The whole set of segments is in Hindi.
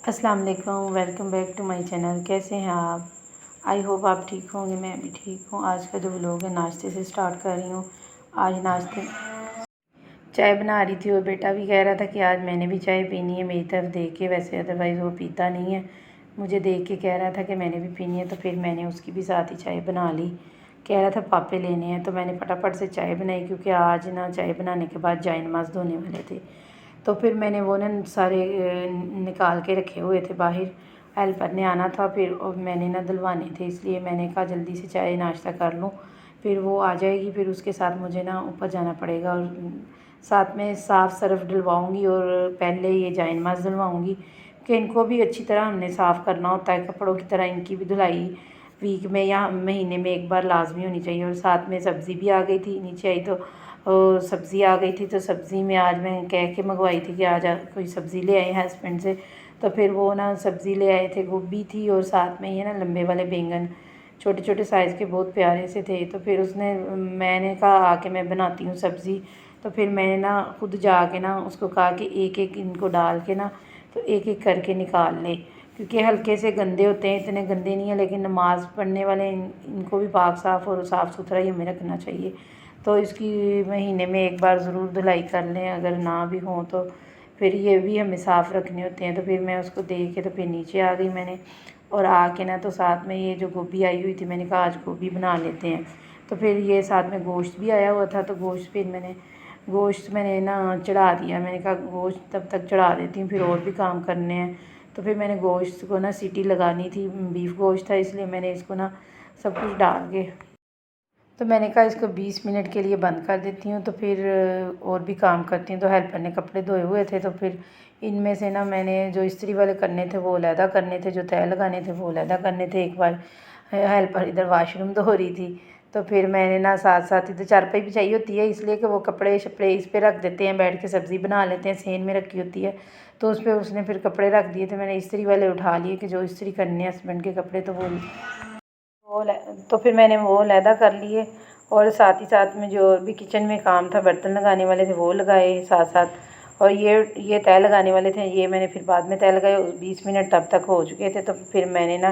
अस्सलाम वालेकुम, welcome back to my channel. कैसे हैं आप? आई होप आप ठीक होंगे। मैं भी ठीक हूँ। आज का जो व्लॉग है नाश्ते से स्टार्ट कर रही हूँ। आज नाश्ते चाय बना रही थी और बेटा भी कह रहा था कि आज मैंने भी चाय पीनी है मेरी तरफ देख के। वैसे अदरवाइज़ वो पीता नहीं है, मुझे देख के कह रहा था कि मैंने भी पीनी है, तो फिर मैंने उसकी भी साथ ही चाय बना ली। कह रहा था पापे लेने हैं, तो मैंने फटाफट से चाय बनाई क्योंकि आज ना चाय बनाने के बाद जाए नमाज़ धोने वाले थे। तो फिर मैंने वो ना सारे निकाल के रखे हुए थे बाहर। हेल्पर ने आना था फिर और मैंने ना धुलवाने थे, इसलिए मैंने कहा जल्दी से चाय नाश्ता कर लूँ, फिर वो आ जाएगी, फिर उसके साथ मुझे ना ऊपर जाना पड़ेगा और साथ में साफ़ सर्फ डलवाऊँगी और पहले ये जाए नमाज़ धुलवाऊँगी कि इनको भी अच्छी तरह हमने साफ़ करना होता है। कपड़ों की तरह इनकी भी धुलाई वीक में या महीने में एक बार लाजमी होनी चाहिए। और साथ में सब्ज़ी भी आ गई थी, नीचे आई तो सब्ज़ी आ गई थी, तो सब्ज़ी में आज मैं कह के मंगवाई थी कि आज कोई सब्ज़ी ले आए हस्बैंड से, तो फिर वो ना सब्ज़ी ले आए थे, गोभी थी और साथ में ये ना लंबे वाले बैंगन छोटे छोटे साइज़ के बहुत प्यारे से थे। तो फिर मैंने कहा आके मैं बनाती हूँ सब्ज़ी। तो फिर मैंने ना खुद जाके ना उसको कहा कि एक एक इनको डाल के ना तो एक एक करके निकाल ले, क्योंकि हल्के से गंदे होते हैं, इतने गंदे नहीं है, लेकिन नमाज़ पढ़ने वाले इनको भी पाक साफ़ और साफ़ सुथरा ही हमें रखना चाहिए। तो इसकी महीने में एक बार ज़रूर धुलाई कर लें, अगर ना भी हों तो फिर ये भी हमें साफ़ रखने होते हैं। तो फिर मैं उसको देख के तो फिर नीचे आ गई मैंने, और आके ना तो साथ में ये जो गोभी आई हुई थी मैंने कहा आज गोभी बना लेते हैं। तो फिर ये साथ में गोश्त भी आया हुआ था, तो गोश्त मैंने ना चढ़ा दिया। मैंने कहा गोश्त तब तक चढ़ा देती हूँ, फिर और भी काम करने हैं। तो फिर मैंने गोश्त को ना सीटी लगानी थी, बीफ गोश्त था, इसलिए मैंने इसको ना सब कुछ डाल के तो मैंने कहा इसको 20 मिनट के लिए बंद कर देती हूँ, तो फिर और भी काम करती हूँ। तो हेल्पर ने कपड़े धोए हुए थे, तो फिर इनमें से ना मैंने जो इस्त्री वाले करने थे वो अलहदा करने थे, जो तय लगाने थे वो अलहदा करने थे। एक बार हेल्पर इधर वाशरूम धो रही थी, तो फिर मैंने ना साथ साथ इधर चारपाई भी चाहिए होती है, इसलिए कि वो कपड़े शपड़े इस पर रख देते हैं, बैठ के सब्ज़ी बना लेते हैं, सेन में रखी होती है, तो उस पर उसने फिर कपड़े रख दिए थे। मैंने इस्त्री वाले उठा लिए कि जो इस्त्री करने हैं हस्बैंड के कपड़े, तो तो फिर मैंने वो अलहदा कर लिए। और साथ ही साथ में जो भी किचन में काम था, बर्तन लगाने वाले थे वो लगाए साथ साथ। और ये तय लगाने वाले थे, ये मैंने फिर बाद में तय लगाए। 20 मिनट तब तक हो चुके थे। तो फिर मैंने ना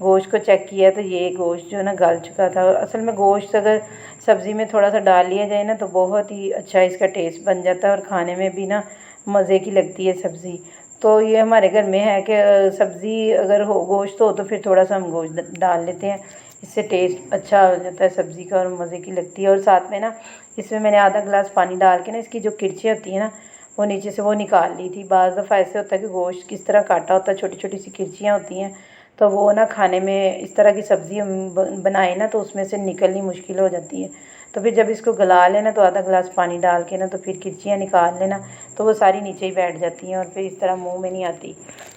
गोश्त को चेक किया, तो ये गोश्त जो ना गल चुका था। और असल में गोश्त अगर सब्ज़ी में थोड़ा सा डाल लिया जाए ना तो बहुत ही अच्छा इसका टेस्ट बन जाता है और खाने में भी ना मज़े की लगती है सब्ज़ी। तो ये हमारे घर में है कि सब्ज़ी अगर हो गोश्त हो तो फिर थोड़ा सा हम गोश्त डाल लेते हैं, इससे टेस्ट अच्छा हो जाता है सब्ज़ी का और मज़े की लगती है। और साथ में ना इसमें मैंने आधा गिलास पानी डाल के ना इसकी जो किरचियाँ होती हैं ना वो नीचे से वो निकाल ली थी। बाज़ दफ़ा ऐसे होता है कि गोश्त किस तरह काटा होता है, छोटी छोटी सी किरचियाँ होती हैं, तो वो ना खाने में इस तरह की सब्ज़ी हम बनाए ना तो उसमें से निकलनी मुश्किल हो जाती है। तो फिर जब इसको गला लेना तो आधा गिलास पानी डाल के ना तो फिर किरचियाँ निकाल लेना, तो वो सारी नीचे ही बैठ जाती हैं और फिर इस तरह मुँह में नहीं आती।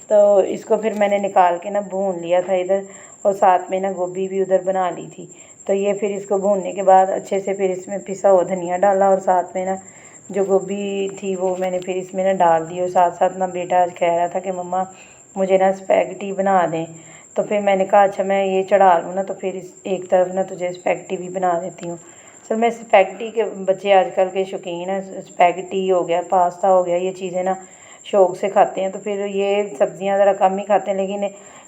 तो इसको फिर मैंने निकाल के ना भून लिया था इधर, और साथ में ना गोभी भी उधर बना ली थी। तो ये फिर इसको भूनने के बाद अच्छे से फिर इसमें पिसा हुआ धनिया डाला, और साथ में ना जो गोभी थी वो मैंने फिर इसमें ना डाल दी। और साथ साथ ना बेटा आज कह रहा था कि मम्मा मुझे ना स्पैगेटी बना दें, तो फिर मैंने कहा अच्छा मैं ये चढ़ा लूँ ना तो फिर इस एक तरफ ना तुझे स्पैगेटी भी बना देती हूँ। सर मैं स्पैगेटी के बच्चे आजकल के शौकीन हैं, स्पैगेटी हो गया, पास्ता हो गया, ये चीज़ें ना शौक़ से खाते हैं। तो फिर ये सब्ज़ियाँ ज़रा कम ही खाते हैं, लेकिन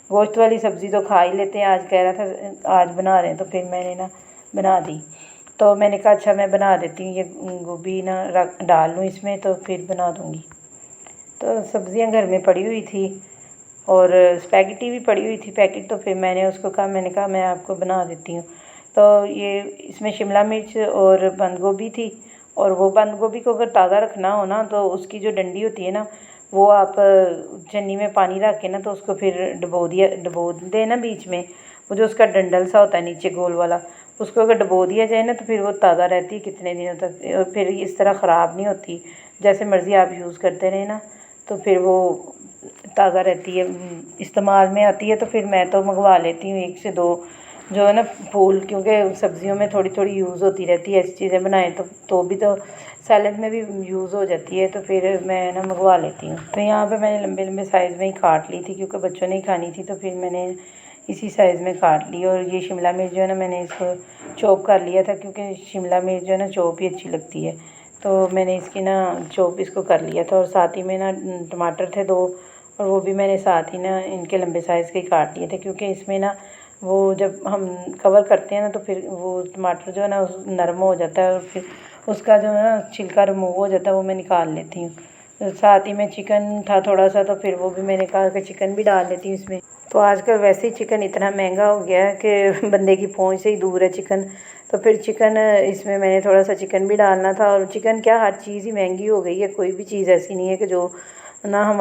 गोश्त वाली सब्ज़ी तो खा ही लेते हैं। आज कह रहा था आज बना दें, तो फिर मैंने ना बना दी। तो मैंने कहा अच्छा मैं बना देती हूँ, ये गोभी ना रख डाल लूँ इसमें तो फिर बना दूँगी। तो सब्ज़ियाँ घर में पड़ी हुई थी और स्पैगेटी भी पड़ी हुई थी पैकेट, तो फिर मैंने उसको कहा, मैंने कहा मैं आपको बना देती हूँ। तो ये इसमें शिमला मिर्च और बंद गोभी थी, और वो बंद गोभी को अगर ताज़ा रखना हो ना तो उसकी जो डंडी होती है ना वो आप छन्नी में पानी रख के ना तो उसको फिर डबो दें ना बीच में, वो जो उसका डंडल सा होता है नीचे गोल वाला, उसको अगर डबो दिया जाए ना तो फिर वो ताज़ा रहती है कितने दिनों तक, और फिर इस तरह ख़राब नहीं होती। जैसे मर्ज़ी आप यूज़ करते रहें ना तो फिर वो ताज़ा रहती है, इस्तेमाल में आती है। तो फिर मैं तो मंगवा लेती हूँ 1 से 2 जो है ना फूल, क्योंकि सब्ज़ियों में थोड़ी थोड़ी यूज़ होती रहती है, ऐसी चीज़ें बनाएं तो भी तो सैलड में भी यूज़ हो जाती है, तो फिर मैं ना मंगवा लेती हूँ। तो यहाँ पे मैंने लंबे लंबे साइज़ में ही काट ली थी क्योंकि बच्चों ने ही खानी थी, तो फिर मैंने इसी साइज़ में काट ली। और ये शिमला मिर्च जो है ना मैंने इसको चॉप कर लिया था, क्योंकि शिमला मिर्च जो है ना चॉप ही अच्छी लगती है, तो मैंने इसकी ना चॉप इसको कर लिया था। और साथ ही में ना टमाटर थे 2, और वो भी मैंने साथ ही ना इनके लंबे साइज़ के काट लिए थे, क्योंकि इसमें ना वो जब हम कवर करते हैं ना तो फिर वो टमाटर जो है ना नरम हो जाता है और फिर उसका जो है ना छिलका रिमूव हो जाता है, वो मैं निकाल लेती हूँ। तो साथ ही में चिकन था थोड़ा सा, तो फिर वो भी मैंने कहा कि चिकन भी डाल लेती हूँ इसमें। तो आजकल वैसे ही चिकन इतना महंगा हो गया है कि बंदे की पहुँच से ही दूर है चिकन। तो फिर चिकन इसमें मैंने थोड़ा सा चिकन भी डालना था। और चिकन क्या, हर चीज़ ही महंगी हो गई है, कोई भी चीज़ ऐसी नहीं है कि जो ना हम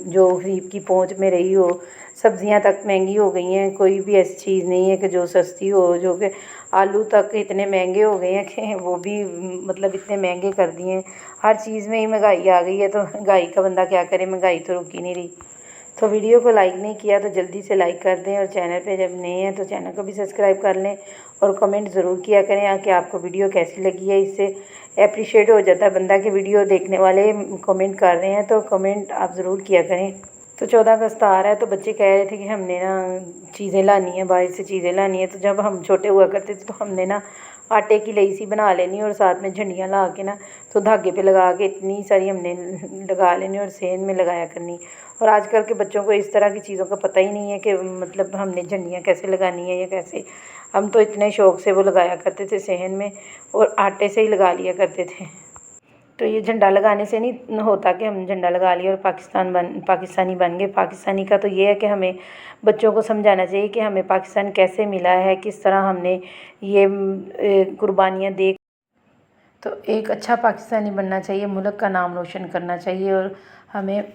जो गरीब की पहुंच में रही हो। सब्जियां तक महंगी हो गई हैं, कोई भी ऐसी चीज़ नहीं है कि जो सस्ती हो। जो कि आलू तक इतने महंगे हो गए हैं कि वो भी मतलब इतने महंगे कर दिए हैं। हर चीज़ में ही महंगाई आ गई है, तो महंगाई का बंदा क्या करे, महंगाई तो रुक ही नहीं रही। तो वीडियो को लाइक नहीं किया तो जल्दी से लाइक कर दें, और चैनल पे जब नए हैं तो चैनल को भी सब्सक्राइब कर लें, और कमेंट ज़रूर किया करें कि आपको वीडियो कैसी लगी है। इससे अप्रिशिएट हो जाता है बंदा कि वीडियो देखने वाले कमेंट कर रहे हैं, तो कमेंट आप ज़रूर किया करें। तो 14 अगस्त आ रहा है, तो बच्चे कह रहे थे कि हमने ना चीज़ें लानी है, बाहर से चीज़ें लानी है। तो जब हम छोटे हुआ करते थे तो हमने ना आटे की लई सी बना लेनी और साथ में झंडियाँ ला के ना तो धागे पे लगा के इतनी सारी हमने लगा लेनी और सेन में लगाया करनी। और आजकल के बच्चों को इस तरह की चीज़ों का पता ही नहीं है कि मतलब हमने झंडियाँ कैसे लगानी है या कैसे। हम तो इतने शौक़ से वो लगाया करते थे सहन में, और आटे से ही लगा लिया करते थे। तो ये झंडा लगाने से नहीं होता कि हम झंडा लगा लिया और पाकिस्तानी बन गए। पाकिस्तानी का तो ये है कि हमें बच्चों को समझाना चाहिए कि हमें पाकिस्तान कैसे मिला है, किस तरह हमने ये कुर्बानियाँ दे। तो एक अच्छा पाकिस्तानी बनना चाहिए, मुल्क का नाम रोशन करना चाहिए, और हमें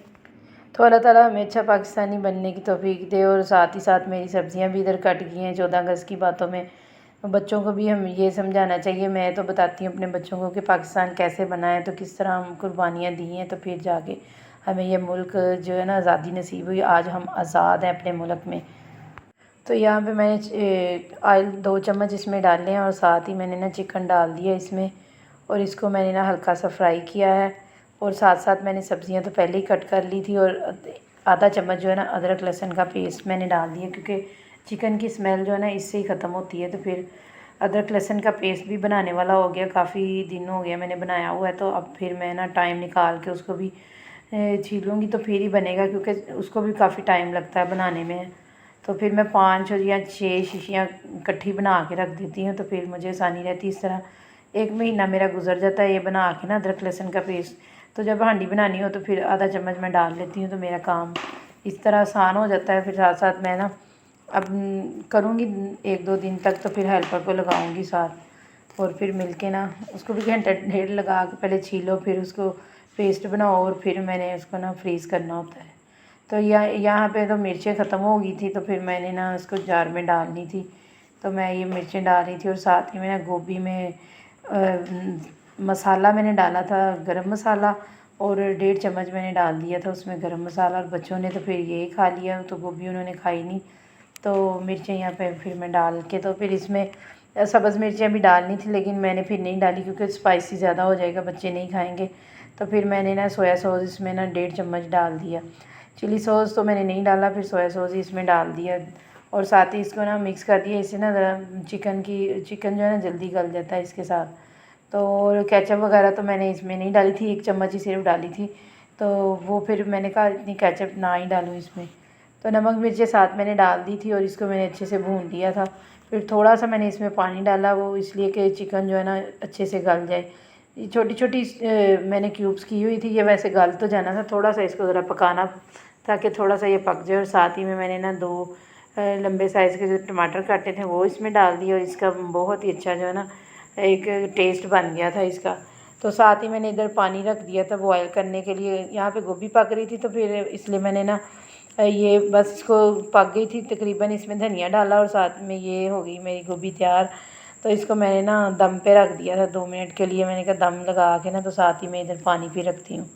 तो अल्लाह ताला हमें अच्छा पाकिस्तानी बनने की तौफीक दे। और साथ ही साथ मेरी सब्ज़ियां भी इधर कट गई हैं 14 अगस्त की बातों में। बच्चों को भी हम ये समझाना चाहिए। मैं तो बताती हूँ अपने बच्चों को कि पाकिस्तान कैसे बना है, तो किस तरह हम कुर्बानियाँ दी हैं, तो फिर जाके हमें ये मुल्क जो है ना आज़ादी नसीब हुई। आज हम आज़ाद हैं अपने मुल्क में। तो यहाँ पे मैंने ऑयल 2 चम्मच इसमें डाले हैं, और साथ ही मैंने ना चिकन डाल दिया इसमें, और इसको मैंने ना हल्का सा फ्राई किया है। और साथ साथ मैंने सब्ज़ियाँ तो पहले ही कट कर ली थी, और आधा चम्मच जो है ना अदरक लहसुन का पेस्ट मैंने डाल दिया, क्योंकि चिकन की स्मेल जो है ना इससे ही ख़त्म होती है। तो फिर अदरक लहसुन का पेस्ट भी बनाने वाला हो गया, काफ़ी दिन हो गया मैंने बनाया हुआ है। तो अब फिर मैं ना टाइम निकाल के उसको भी छीलूँगी तो फिर ही बनेगा, क्योंकि उसको भी काफ़ी टाइम लगता है बनाने में। तो फिर मैं 5 या 6 शीशियाँ इकट्ठी बना के रख देती हूँ, तो फिर मुझे आसानी रहती है। इस तरह 1 महीना मेरा गुजर जाता है ये बना के ना अदरक लहसुन का पेस्ट। तो जब हांडी बनानी हो तो फिर आधा चम्मच मैं डाल लेती हूँ, तो मेरा काम इस तरह आसान हो जाता है। फिर साथ साथ मैं ना अब करूँगी 1-2 दिन तक, तो फिर हेल्पर को लगाऊँगी साथ, और फिर मिलके ना उसको भी घंटा डेढ़ लगा के पहले छीलो, फिर उसको पेस्ट बनाओ, और फिर मैंने उसको ना फ्रीज़ करना होता है। तो यहाँ पे तो मिर्चें ख़त्म हो गई थी, तो फिर मैंने ना उसको जार में डालनी थी, तो मैं ये मिर्चें डाल रही थी। और साथ ही मैं गोभी में मसाला मैंने डाला था, गरम मसाला, और 1.5 चम्मच मैंने डाल दिया था उसमें गरम मसाला। और बच्चों ने तो फिर यही खा लिया, तो गोभी उन्होंने खाई नहीं। तो मिर्चें यहाँ पे फिर मैं डाल के, तो फिर इसमें सब्ज़ मिर्चें भी डालनी थी, लेकिन मैंने फिर नहीं डाली क्योंकि स्पाइसी ज़्यादा हो जाएगा, बच्चे नहीं खाएंगे। तो फिर मैंने ना सोया सॉस इसमें ना 1.5 चम्मच डाल दिया। चिली सॉस तो मैंने नहीं डाला, फिर सोया सॉस ही इसमें डाल दिया, और साथ ही इसको ना मिक्स कर दिया। इससे ना ज़रा चिकन जो है ना जल्दी गल जाता है इसके साथ। तो और केचप वगैरह तो मैंने इसमें नहीं डाली थी, 1 चम्मच ही सिर्फ डाली थी। तो वो फिर मैंने कहा इतनी केचप ना ही डालूँ इसमें। तो नमक मिर्चें साथ मैंने डाल दी थी, और इसको मैंने अच्छे से भून लिया था। फिर थोड़ा सा मैंने इसमें पानी डाला, वो इसलिए कि चिकन जो है ना अच्छे से गल जाए। ये छोटी छोटी मैंने क्यूब्स की हुई थी, ये वैसे गल तो जाना था, थोड़ा सा इसको ज़रा पकाना ताकि थोड़ा सा ये पक जाए। और साथ ही में मैंने ना 2 लंबे साइज़ के जो टमाटर काटे थे वो इसमें डाल दिए, और इसका बहुत ही अच्छा जो है ना एक टेस्ट बन गया था इसका। तो साथ ही मैंने इधर पानी रख दिया था बॉयल करने के लिए। यहाँ पे गोभी पक रही थी, तो फिर इसलिए मैंने ना ये बस इसको पक गई थी तकरीबन, इसमें धनिया डाला, और साथ में ये हो गई मेरी गोभी तैयार। तो इसको मैंने ना दम पे रख दिया था 2 मिनट के लिए। मैंने कहा दम लगा के ना, तो साथ ही मैं इधर पानी भी रखती हूँ।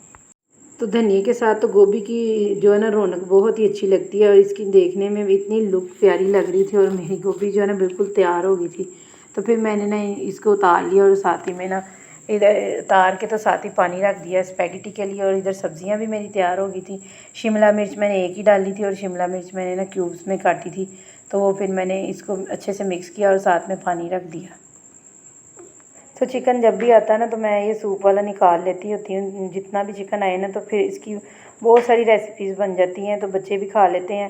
तो धनिया के साथ तो गोभी की जो है ना रौनक बहुत ही अच्छी लगती है, और इसकी देखने में भी इतनी लुक प्यारी लग रही थी, और मेरी गोभी जो है ना बिल्कुल तैयार हो गई थी। तो फिर मैंने ना इसको उतार लिया, और साथ ही में ना इधर उतार के तो साथ ही पानी रख दिया स्पैगेटी के लिए। और इधर सब्जियां भी मेरी तैयार हो गई थी। शिमला मिर्च मैंने एक ही डाली थी, और शिमला मिर्च मैंने ना क्यूब्स में काटी थी। तो वो फिर मैंने इसको अच्छे से मिक्स किया और साथ में पानी रख दिया। तो चिकन जब भी आता है ना तो मैं ये सूप वाला निकाल लेती होती हूँ। जितना भी चिकन आए ना तो फिर इसकी बहुत सारी रेसिपीज़ बन जाती हैं, तो बच्चे भी खा लेते हैं।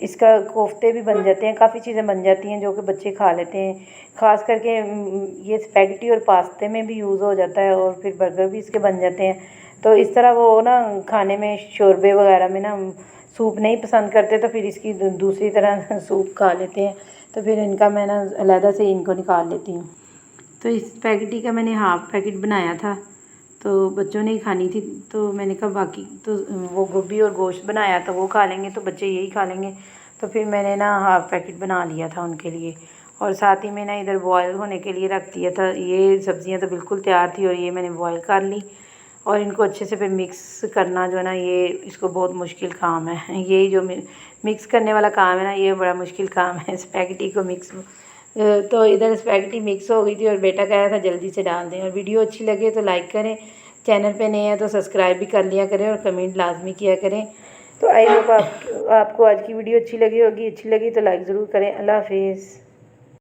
इसका कोफ्ते भी बन जाते हैं, काफ़ी चीज़ें बन जाती हैं जो कि बच्चे खा लेते हैं। ख़ास करके ये स्पैगेटी और पास्ते में भी यूज़ हो जाता है, और फिर बर्गर भी इसके बन जाते हैं। तो इस तरह वो ना खाने में शोरबे वगैरह में ना सूप नहीं पसंद करते, तो फिर इसकी दूसरी तरह सूप खा लेते हैं। तो फिर इनका मैं ना अलहदा से इनको निकाल लेती हूँ। तो इस स्पैगेटी का मैंने हाफ़ पैकेट बनाया था, तो बच्चों ने ही खानी थी, तो मैंने कहा बाकी तो वो गोभी और गोश्त बनाया था वो खा लेंगे, तो बच्चे यही खा लेंगे। तो फिर मैंने ना हाफ़ पैकेट बना लिया था उनके लिए, और साथ ही में ना इधर बॉयल होने के लिए रख दिया था। ये सब्ज़ियाँ तो बिल्कुल तैयार थी, और ये मैंने बॉयल कर ली। और इनको अच्छे से फिर मिक्स करना जो है ना, ये इसको बहुत मुश्किल काम है। ये जो मिक्स करने वाला काम है ना, ये बड़ा मुश्किल काम है स्पैगेटी को मिक्स। तो इधर स्पैगेटी मिक्स हो गई थी, और बेटा कह रहा था जल्दी से डाल दें। और वीडियो अच्छी लगे तो लाइक करें, चैनल पे नए हैं तो सब्सक्राइब भी कर लिया करें, और कमेंट लाजमी किया करें। तो आई होप आपको आज की वीडियो अच्छी लगी होगी। अच्छी लगी तो लाइक ज़रूर करें। अल्लाह हाफिज़।